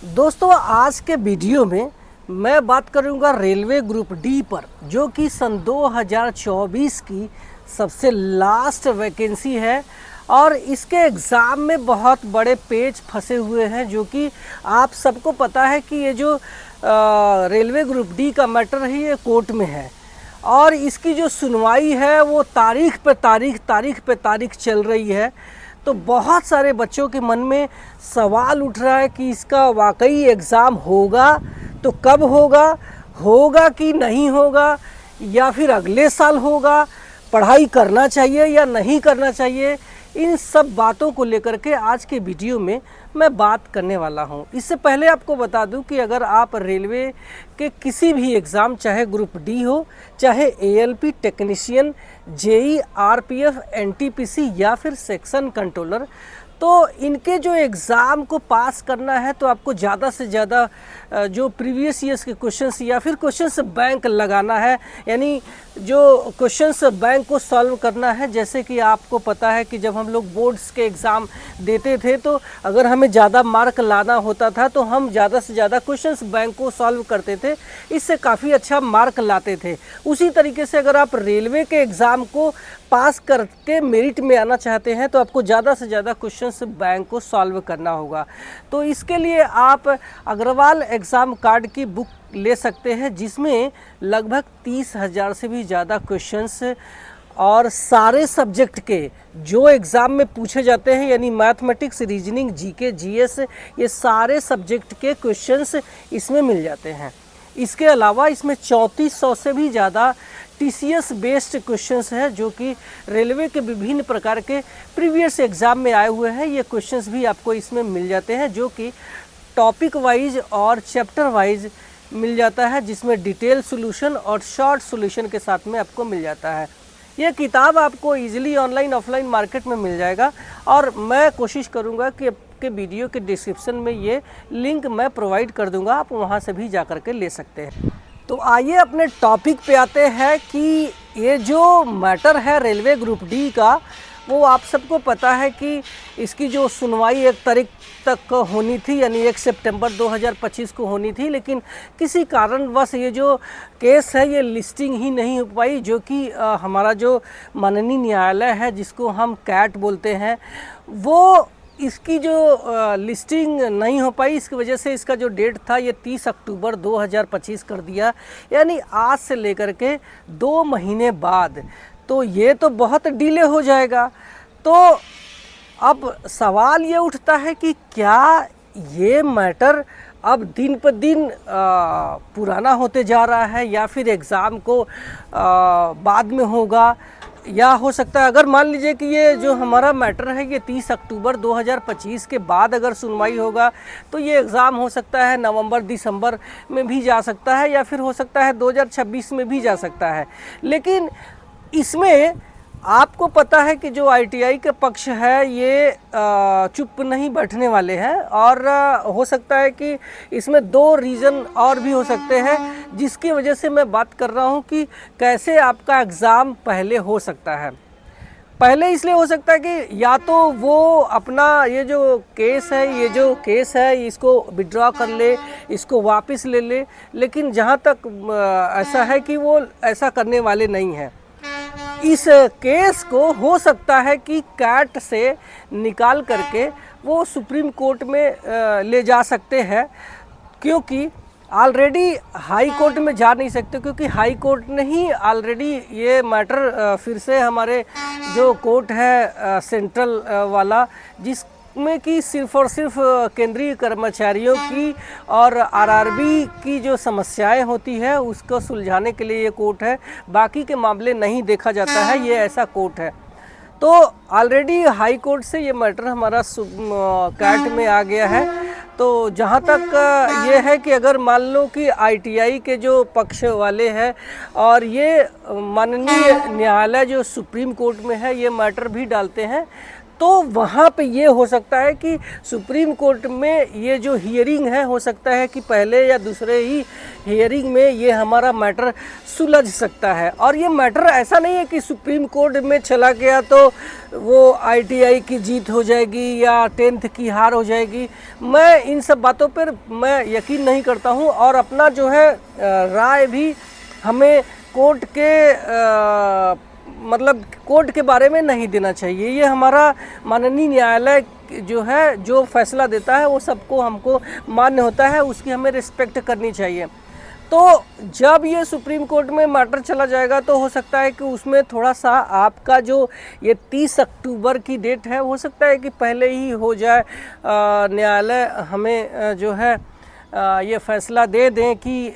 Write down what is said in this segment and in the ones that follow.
दोस्तों आज के वीडियो में मैं बात करूंगा रेलवे ग्रुप डी पर, जो कि सन 2024 की सबसे लास्ट वैकेंसी है और इसके एग्ज़ाम में बहुत बड़े पेच फंसे हुए हैं। जो कि आप सबको पता है कि ये जो रेलवे ग्रुप डी का मैटर है ये कोर्ट में है और इसकी जो सुनवाई है वो तारीख पे तारीख चल रही है। तो बहुत सारे बच्चों के मन में सवाल उठ रहा है कि इसका वाकई एग्ज़ाम होगा तो कब होगा, होगा कि नहीं होगा, या फिर अगले साल होगा, पढ़ाई करना चाहिए या नहीं करना चाहिए। इन सब बातों को लेकर के आज के वीडियो में मैं बात करने वाला हूं। इससे पहले आपको बता दूं कि अगर आप रेलवे के किसी भी एग्ज़ाम, चाहे ग्रुप डी हो, चाहे ALP technician, JE, RPF, NTPC या फिर सेक्शन कंट्रोलर, तो इनके जो एग्ज़ाम को पास करना है तो आपको ज़्यादा से ज़्यादा जो प्रीवियस ईयर्स के क्वेश्चंस या फिर क्वेश्चंस बैंक लगाना है, यानी जो क्वेश्चंस बैंक को सॉल्व करना है। जैसे कि आपको पता है कि जब हम लोग बोर्ड्स के एग्ज़ाम देते थे तो अगर हमें ज़्यादा मार्क लाना होता था तो हम ज़्यादा से ज़्यादा क्वेश्चंस बैंक को सॉल्व करते थे, इससे काफ़ी अच्छा मार्क लाते थे। उसी तरीके से अगर आप रेलवे के एग्ज़ाम को पास करके मेरिट में आना चाहते हैं तो आपको ज़्यादा से ज़्यादा क्वेश्चंस बैंक को सॉल्व करना होगा। तो इसके लिए आप अग्रवाल एग्ज़ाम कार्ड की बुक ले सकते हैं, जिसमें लगभग 30,000 से भी ज़्यादा क्वेश्चंस और सारे सब्जेक्ट के जो एग्ज़ाम में पूछे जाते हैं, यानी मैथमेटिक्स, रीजनिंग, जीके, जीएस, ये सारे सब्जेक्ट के क्वेश्चंस इसमें मिल जाते हैं। इसके अलावा इसमें 3400 से भी ज़्यादा टीसीएस बेस्ड क्वेश्चंस है, जो कि रेलवे के विभिन्न प्रकार के प्रीवियस एग्ज़ाम में आए हुए हैं। ये क्वेश्चंस भी आपको इसमें मिल जाते हैं, जो कि टॉपिक वाइज और चैप्टर वाइज मिल जाता है, जिसमें डिटेल सॉल्यूशन और शॉर्ट सॉल्यूशन के साथ में आपको मिल जाता है। ये किताब आपको इजीली ऑनलाइन ऑफलाइन मार्केट में मिल जाएगा और मैं कोशिश करूँगा कि आपके वीडियो के डिस्क्रिप्शन में ये लिंक मैं प्रोवाइड कर दूँगा, आप वहाँ से भी जा कर के ले सकते हैं। तो आइए अपने टॉपिक पे आते हैं कि ये जो मैटर है रेलवे ग्रुप डी का, वो आप सबको पता है कि इसकी जो सुनवाई 1 तारीख तक होनी थी, यानी 1 सितंबर 2025 को होनी थी, लेकिन किसी कारणवश ये जो केस है ये लिस्टिंग ही नहीं हो पाई। जो कि हमारा जो माननीय न्यायालय है, जिसको हम कैट बोलते हैं, वो इसकी जो लिस्टिंग नहीं हो पाई। इसकी वजह से इसका जो डेट था ये 30 अक्टूबर 2025 कर दिया, यानी आज से लेकर के 2 महीने बाद। तो ये तो बहुत डिले हो जाएगा। तो अब सवाल ये उठता है कि क्या ये मैटर अब दिन पर दिन पुराना होते जा रहा है या फिर एग्ज़ाम को बाद में होगा, या हो सकता है अगर मान लीजिए कि ये जो हमारा मैटर है ये 30 अक्टूबर 2025 के बाद अगर सुनवाई होगा तो ये एग्ज़ाम हो सकता है नवंबर दिसंबर में भी जा सकता है, या फिर हो सकता है 2026 में भी जा सकता है। लेकिन इसमें आपको पता है कि जो आईटीआई के पक्ष है ये चुप नहीं बैठने वाले हैं और हो सकता है कि इसमें 2 रीज़न और भी हो सकते हैं, जिसकी वजह से मैं बात कर रहा हूं कि कैसे आपका एग्ज़ाम पहले हो सकता है। पहले इसलिए हो सकता है कि या तो वो अपना ये जो केस है इसको विड्रॉ कर ले, इसको वापस ले ले, लेकिन जहां तक ऐसा है कि वो ऐसा करने वाले नहीं हैं। इस केस को हो सकता है कि कैट से निकाल करके वो सुप्रीम कोर्ट में ले जा सकते हैं, क्योंकि ऑलरेडी हाई कोर्ट में जा नहीं सकते, क्योंकि हाई कोर्ट ने ही ऑलरेडी ये मैटर फिर से हमारे जो कोर्ट है सेंट्रल वाला, जिसमें कि सिर्फ और सिर्फ केंद्रीय कर्मचारियों की और आरआरबी की जो समस्याएं होती है उसको सुलझाने के लिए ये कोर्ट है, बाकी के मामले नहीं देखा जाता है, ये ऐसा कोर्ट है। तो ऑलरेडी हाई कोर्ट से ये मैटर हमारा कैट में आ गया है। तो जहाँ तक ये है कि अगर मान लो कि आईटीआई के जो पक्ष वाले हैं और ये माननीय न्यायालय जो सुप्रीम कोर्ट में है ये मैटर भी डालते हैं, तो वहाँ पे ये हो सकता है कि सुप्रीम कोर्ट में ये जो हियरिंग है, हो सकता है कि पहले या दूसरे ही हियरिंग में ये हमारा मैटर सुलझ सकता है। और ये मैटर ऐसा नहीं है कि सुप्रीम कोर्ट में चला गया तो वो ITI की जीत हो जाएगी या 10th की हार हो जाएगी। मैं इन सब बातों पर मैं यकीन नहीं करता हूँ, और अपना जो है राय भी हमें कोर्ट के मतलब कोर्ट के बारे में नहीं देना चाहिए। ये हमारा माननीय न्यायालय जो है, जो फैसला देता है वो सबको हमको मान्य होता है, उसकी हमें रिस्पेक्ट करनी चाहिए। तो जब ये सुप्रीम कोर्ट में मैटर चला जाएगा तो हो सकता है कि उसमें थोड़ा सा आपका जो ये 30 अक्टूबर की डेट है, हो सकता है कि पहले ही हो जाए। न्यायालय हमें जो है ये फैसला दे दें कि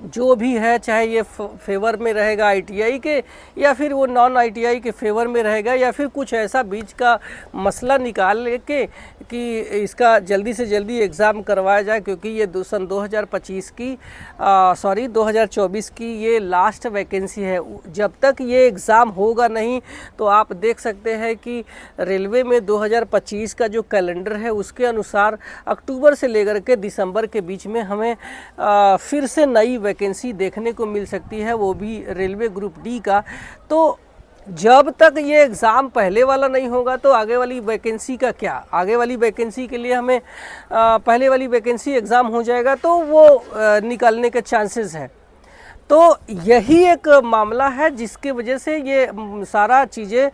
जो भी है, चाहे ये फेवर में रहेगा ITI के या फिर वो नॉन ITI के फेवर में रहेगा, या फिर कुछ ऐसा बीच का मसला निकाल के कि इसका जल्दी से जल्दी एग्ज़ाम करवाया जाए, क्योंकि ये सन 2025 की 2024 की ये लास्ट वैकेंसी है। जब तक ये एग्ज़ाम होगा नहीं तो आप देख सकते हैं कि रेलवे में 2025 का जो कैलेंडर है उसके अनुसार अक्टूबर से लेकर के दिसंबर के बीच में हमें फिर से नई वैकेंसी देखने को मिल सकती है, वो भी रेलवे ग्रुप D का। तो जब तक ये एग्ज़ाम पहले वाला नहीं होगा तो आगे वाली वैकेंसी का क्या, आगे वाली वैकेंसी के लिए हमें पहले वाली वैकेंसी एग्ज़ाम हो जाएगा तो वो निकालने के चांसेस है। तो यही एक मामला है जिसकी वजह से ये सारा चीज़ें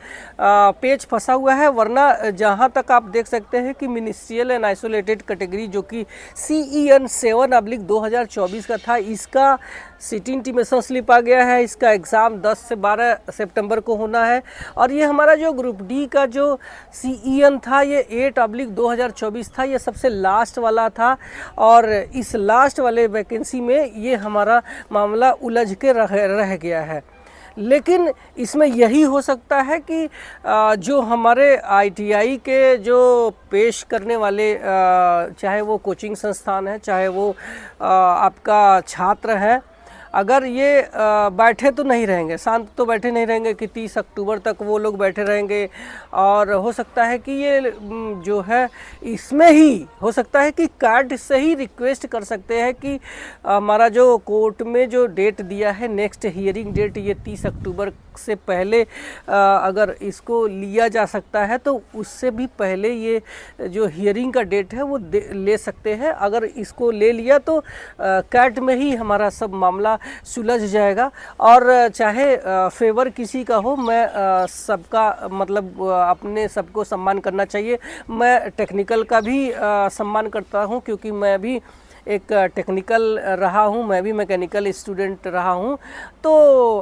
पेच फंसा हुआ है। वरना जहाँ तक आप देख सकते हैं कि मिनिस्ट्रियल एंड आइसोलेटेड कैटेगरी जो कि CEN 7/2024 का था, इसका सिटी इंटीमेशन स्लिप आ गया है। इसका एग्ज़ाम 10 से 12 सितंबर को होना है। और ये हमारा जो ग्रुप D का जो CEN था ये 8/2024 था, ये सबसे लास्ट वाला था। और इस लास्ट वाले वैकेंसी में ये हमारा मामला उलझ के रह गया है। लेकिन इसमें यही हो सकता है कि जो हमारे ITI के जो पेश करने वाले, चाहे वो कोचिंग संस्थान है, चाहे वो आपका छात्र है, अगर ये बैठे तो नहीं रहेंगे, शांत तो बैठे नहीं रहेंगे कि 30 अक्टूबर तक वो लोग बैठे रहेंगे। और हो सकता है कि ये जो है इसमें ही हो सकता है कि कार्ड से ही रिक्वेस्ट कर सकते हैं कि हमारा जो कोर्ट में जो डेट दिया है नेक्स्ट हियरिंग डेट, ये 30 अक्टूबर से पहले अगर इसको लिया जा सकता है तो उससे भी पहले ये जो हियरिंग का डेट है वो ले सकते हैं। अगर इसको ले लिया तो कैट में ही हमारा सब मामला सुलझ जाएगा। और चाहे फेवर किसी का हो, मैं सबका मतलब अपने सबको सम्मान करना चाहिए। मैं टेक्निकल का भी सम्मान करता हूँ, क्योंकि मैं भी एक टेक्निकल रहा हूँ, मैं भी मैकेनिकल स्टूडेंट रहा हूँ। तो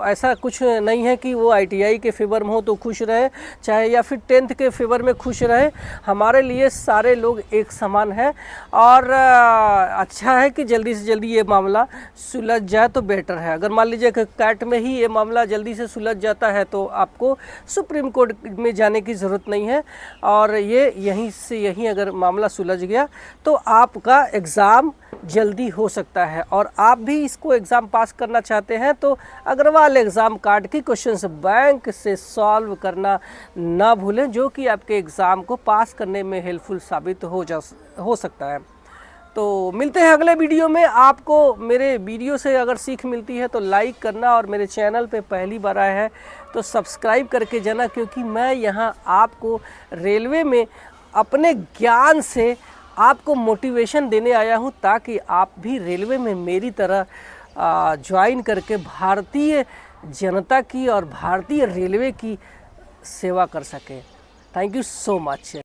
ऐसा कुछ नहीं है कि वो ITI के फेवर में हो तो खुश रहे, चाहे या फिर 10th के फेवर में खुश रहे। हमारे लिए सारे लोग एक समान है। और अच्छा है कि जल्दी से जल्दी ये मामला सुलझ जाए तो बेटर है। अगर मान लीजिए कि कैट में ही ये मामला जल्दी से सुलझ जाता है तो आपको सुप्रीम कोर्ट में जाने की ज़रूरत नहीं है। और ये यहीं से यहीं अगर मामला सुलझ गया तो आपका एग्ज़ाम जल्दी हो सकता है। और आप भी इसको एग्ज़ाम पास करना चाहते हैं तो अग्रवाल एग्ज़ाम कार्ड की क्वेश्चंस बैंक से सॉल्व करना ना भूलें, जो कि आपके एग्ज़ाम को पास करने में हेल्पफुल साबित हो सकता है। तो मिलते हैं अगले वीडियो में। आपको मेरे वीडियो से अगर सीख मिलती है तो लाइक करना, और मेरे चैनल पे पहली बार आया है तो सब्सक्राइब करके जाना, क्योंकि मैं यहाँ आपको रेलवे में अपने ज्ञान से आपको मोटिवेशन देने आया हूँ, ताकि आप भी रेलवे में मेरी तरह ज्वाइन करके भारतीय जनता की और भारतीय रेलवे की सेवा कर सकें। Thank you so much.